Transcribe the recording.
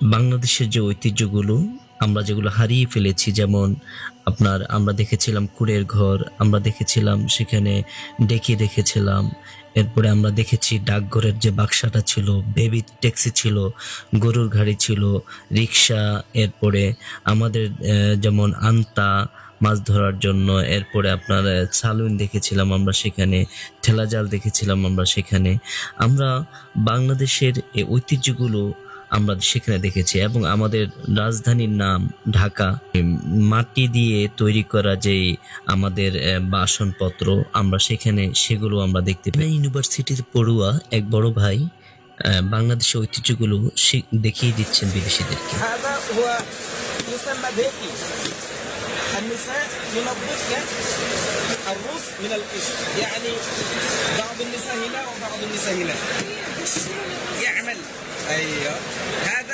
বাংলাদেশের যে ঐতিহ্যগুলো আমরা যেগুলো হারিয়ে ফেলেছি, যেমন আমরা দেখেছিলাম কুড়ের ঘর, আমরা দেখেছিলাম সেখানে ডেকি দেখেছিলাম। এরপরে আমরা দেখেছি ডাকঘরের যে বাক্সাটা ছিল, বেবি ট্যাক্সি ছিল, গরুর গাড়ি ছিল, রিক্সা। এরপরে আমাদের যেমন আন্তা মাছ ধরার জন্য। এরপরে আপনার সালুন দেখেছিলাম আমরা সেখানে, ঠেলা জাল দেখেছিলাম আমরা সেখানে। আমরা বাংলাদেশের এই ঐতিহ্যগুলো আমরা সেখানে দেখেছি। এবং আমাদের রাজধানীর নাম ঢাকা, মাটি দিয়ে তৈরি করা যে আমাদের বাসনপত্র আমরা সেখানে সেগুলো আমরা দেখতে পাই। ইউনিভার্সিটির পড়ুয়া এক বড় ভাই বাংলাদেশের ঐতিহ্যগুলো দেখিয়ে দিচ্ছেন বিদেশিদেরকে। هذا هو يسمى بيكي. النساء ينظفن الرز من القش، يعني بعض النساء هنا وبعض النساء هنا يعمل. ايوه هذا